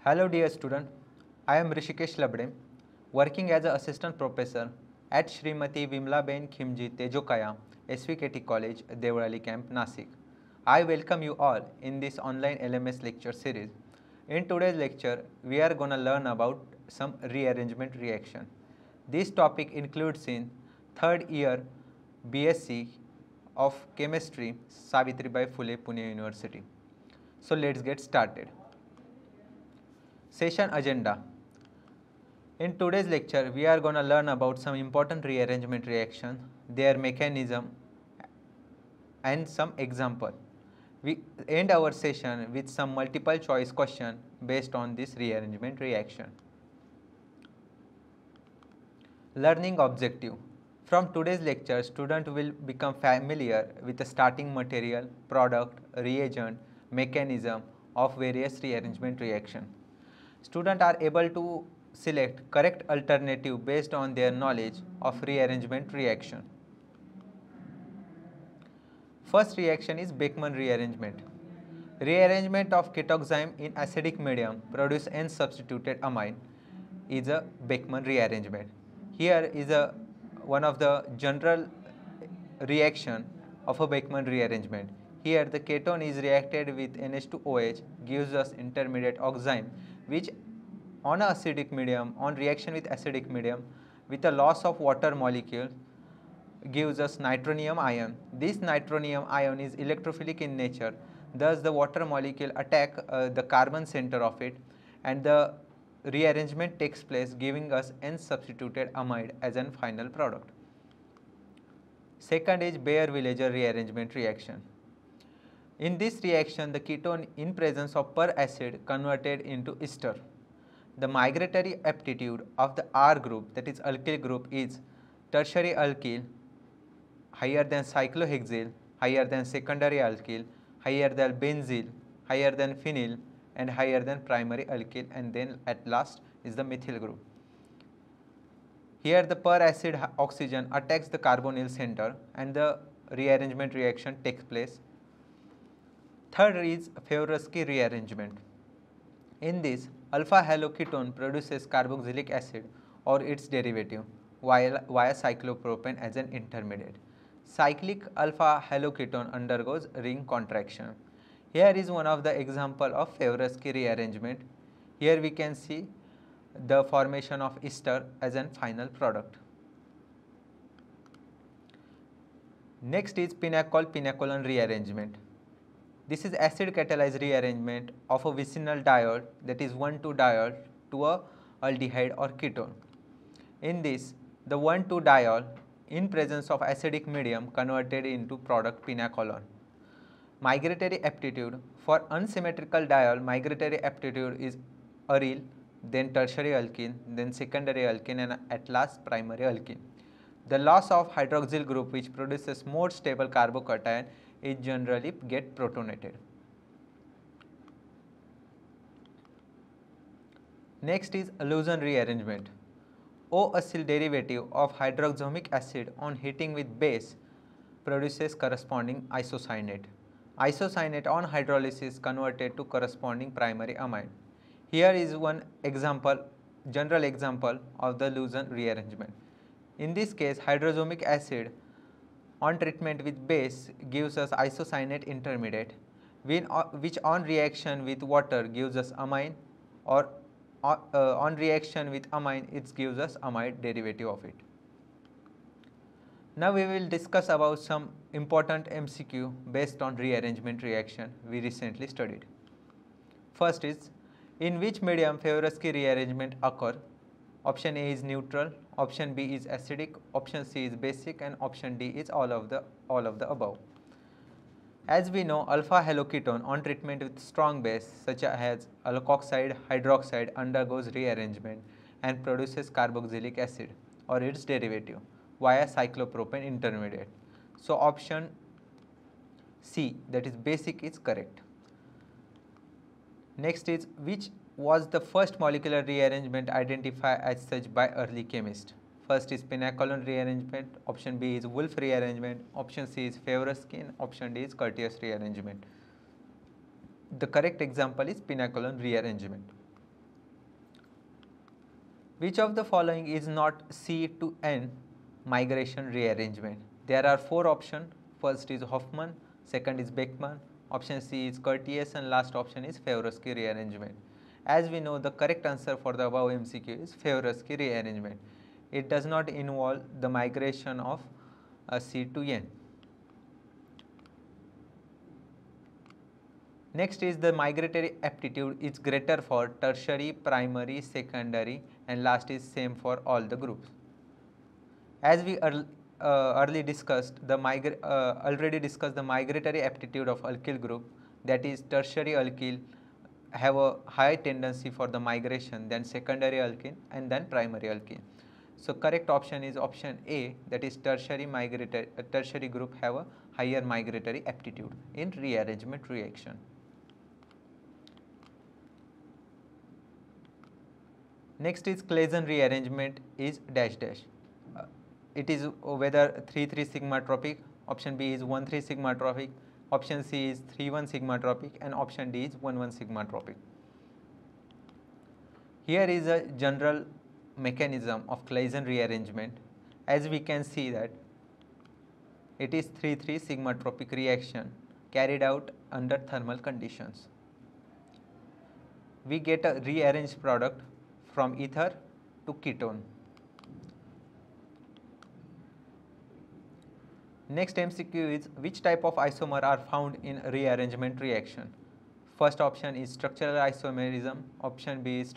Hello dear student, I am Rishikesh Labde, working as an assistant professor at Srimati Vimlaben Khimji Tejokaya, SVKT College, Devrali Camp, Nasik. I welcome you all in this online LMS lecture series. In today's lecture, we are going to learn about some rearrangement reaction. This topic includes in third year BSc of Chemistry, Savitribai Phule, Pune University. So let's get started. Session agenda. In today's lecture, we are going to learn about some important rearrangement reaction, their mechanism and some example. We end our session with some multiple choice question based on this rearrangement reaction. Learning objective. From today's lecture, student will become familiar with the starting material, product, reagent, mechanism of various rearrangement reaction. Students are able to select correct alternative based on their knowledge of rearrangement reaction. First reaction is Beckmann rearrangement. Rearrangement of ketoxime in acidic medium produce N-substituted amine is a Beckmann rearrangement. Here is one of the general reaction of a Beckmann rearrangement. Here the ketone is reacted with NH2OH, gives us intermediate oxime, which on acidic medium, on reaction with acidic medium, with a loss of water molecule, gives us nitronium ion. This nitronium ion is electrophilic in nature, thus the water molecule attack the carbon center of it, and the rearrangement takes place, giving us N-substituted amide as a final product. Second is Baeyer-Villiger rearrangement reaction. In this reaction, the ketone in presence of peracid converted into ester. The migratory aptitude of the R group, that is alkyl group, is tertiary alkyl higher than cyclohexyl, higher than secondary alkyl, higher than benzyl, higher than phenyl, and higher than primary alkyl, and then at last is the methyl group. Here the peracid oxygen attacks the carbonyl center and the rearrangement reaction takes place. Third is Favorsky rearrangement. In this, alpha haloketone produces carboxylic acid or its derivative via cyclopropane as an intermediate. Cyclic alpha haloketone undergoes ring contraction. Here is one of the example of Favorsky rearrangement. Here we can see the formation of ester as a final product. Next is pinacol-pinacolone rearrangement. This is acid catalyzed rearrangement of a vicinal diol, that is 1,2-diol, to a aldehyde or ketone. In this, the 1,2-diol in presence of acidic medium converted into product pinacolone. Migratory aptitude for unsymmetrical diol, migratory aptitude is aryl, then tertiary alkene, then secondary alkene, and at last primary alkene. The loss of hydroxyl group, which produces more stable carbocation, is generally get protonated. Next is Luzon rearrangement. O-acyl derivative of hydroxamic acid on heating with base produces corresponding isocyanate. Isocyanate on hydrolysis converted to corresponding primary amine. Here is one example, general example of the Luzon rearrangement. In this case, hydroxamic acid on treatment with base gives us isocyanate intermediate, which on reaction with water gives us amine, or on reaction with amine it gives us amide derivative of it. Now we will discuss about some important MCQ based on rearrangement reaction we recently studied. First is, in which medium Favorsky rearrangement occur? Option A is neutral, option B is acidic, option C is basic, and option D is all of the above. As we know, alpha haloketone on treatment with strong base such as alkoxide, hydroxide undergoes rearrangement and produces carboxylic acid or its derivative via cyclopropane intermediate. So option C, that is basic, is correct. Next is, which was the first molecular rearrangement identified as such by early chemists? First is pinacolone rearrangement, option B is Wolff rearrangement, option C is Favorsky, option D is Curtius rearrangement. The correct example is pinacolone rearrangement. Which of the following is not C to N migration rearrangement? There are 4 options. First is Hofmann, second is Beckmann, option C is Curtius, and last option is Favorsky rearrangement. As we know, the correct answer for the above MCQ is Favorsky rearrangement. It does not involve the migration of C to N. Next is the migratory aptitude is greater for tertiary, primary, secondary, and last is same for all the groups. As we already discussed the migratory aptitude of alkyl group, that is tertiary alkyl have a high tendency for the migration than secondary alkene and then primary alkene. So correct option is option A, that is tertiary group have a higher migratory aptitude in rearrangement reaction. Next is Claisen rearrangement is dash dash. It is whether 3,3 sigma tropic, option B is 1,3 sigma tropic, option C is 3,1 sigma tropic, and option D is 1,1 sigma tropic. Here is a general mechanism of Claisen rearrangement. As we can see that it is 3,3 sigma tropic reaction carried out under thermal conditions. We get a rearranged product from ether to ketone. Next MCQ is which type of isomer are found in rearrangement reaction? First option is structural isomerism, option B is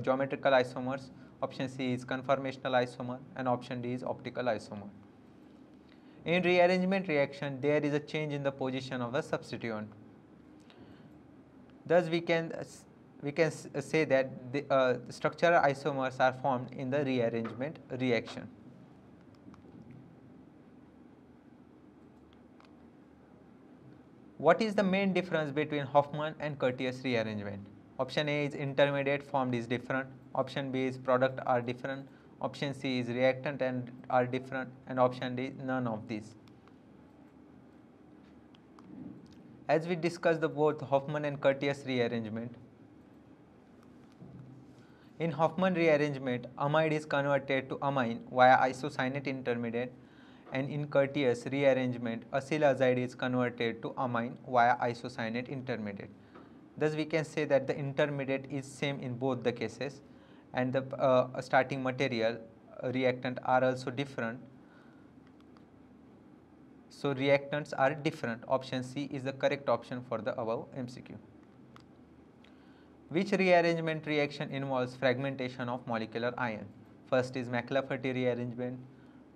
geometrical isomers, option C is conformational isomer, and option D is optical isomer. In rearrangement reaction, there is a change in the position of the substituent. Thus, we can say that the structural isomers are formed in the rearrangement reaction. What is the main difference between Hofmann and Curtius rearrangement? Option A is intermediate formed is different, option B is product are different, option C is reactant and are different, and option D none of these. As we discussed the both Hofmann and Curtius rearrangement, in Hofmann rearrangement, amide is converted to amine via isocyanate intermediate, and in Curtius rearrangement, acylazide is converted to amine via isocyanate intermediate. Thus, we can say that the intermediate is same in both the cases, and the starting material reactant are also different. So, reactants are different. Option C is the correct option for the above MCQ. Which rearrangement reaction involves fragmentation of molecular ion? First is McLafferty rearrangement,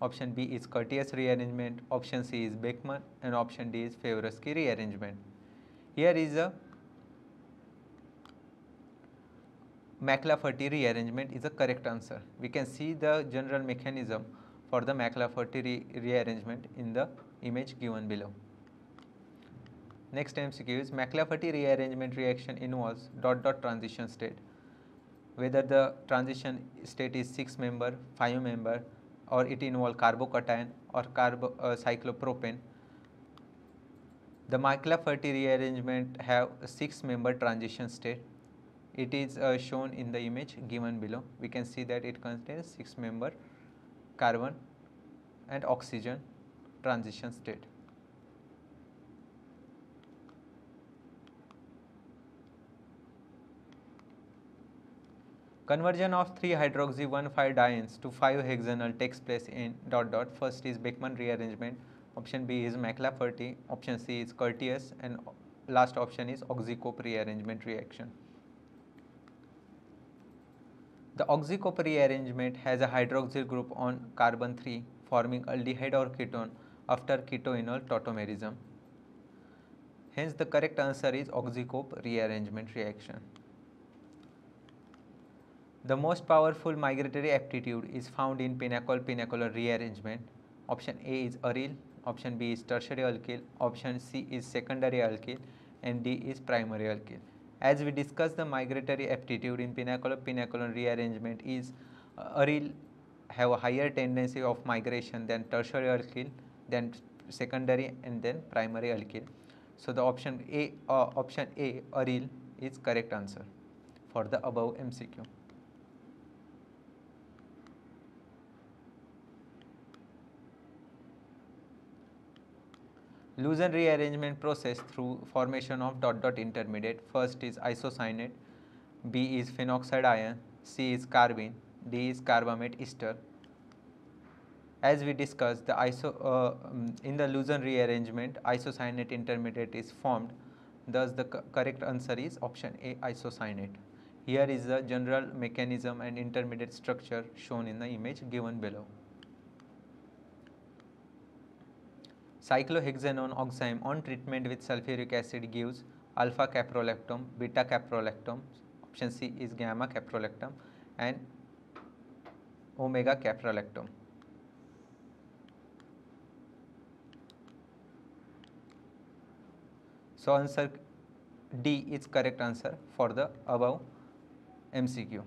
option B is Curtius rearrangement, option C is Beckmann, and option D is Favorsky rearrangement. Here is a McLafferty rearrangement is the correct answer. We can see the general mechanism for the McLafferty rearrangement in the image given below. Next MCQ is McLafferty rearrangement reaction involves dot transition state. Whether the transition state is 6-member, 5-member, or it involves carbocation or cyclopropane. The McLafferty rearrangement have a 6-member transition state. It is shown in the image given below. We can see that it contains 6-member carbon and oxygen transition state. Conversion of 3-hydroxy-1,5-dienes to 5-hexanal takes place in ... First is Beckmann rearrangement, option B is McLafferty, option C is Curtius, and last option is Oxy-Cope rearrangement reaction. The Oxy-Cope rearrangement has a hydroxyl group on carbon 3 forming aldehyde or ketone after ketoenol tautomerism. Hence, the correct answer is Oxy-Cope rearrangement reaction. The most powerful migratory aptitude is found in pinacol-pinacolar rearrangement. Option A is aryl, option B is tertiary alkyl, option C is secondary alkyl, and D is primary alkyl. As we discussed, the migratory aptitude in pinacol-pinacolar rearrangement is aryl have a higher tendency of migration than tertiary alkyl, then secondary, and then primary alkyl. So the option A, aryl is correct answer for the above MCQ. Leusen rearrangement process through formation of dot-dot intermediate. First is isocyanate, B is phenoxide ion, C is carbene, D is carbamate ester. As we discussed, in the Leusen rearrangement, isocyanate intermediate is formed. Thus, the correct answer is option A, isocyanate. Here is the general mechanism and intermediate structure shown in the image given below. Cyclohexanone oxime on treatment with sulfuric acid gives alpha caprolactam, beta caprolactam, option C is gamma caprolactam, and omega caprolactam. So answer D is correct answer for the above MCQ.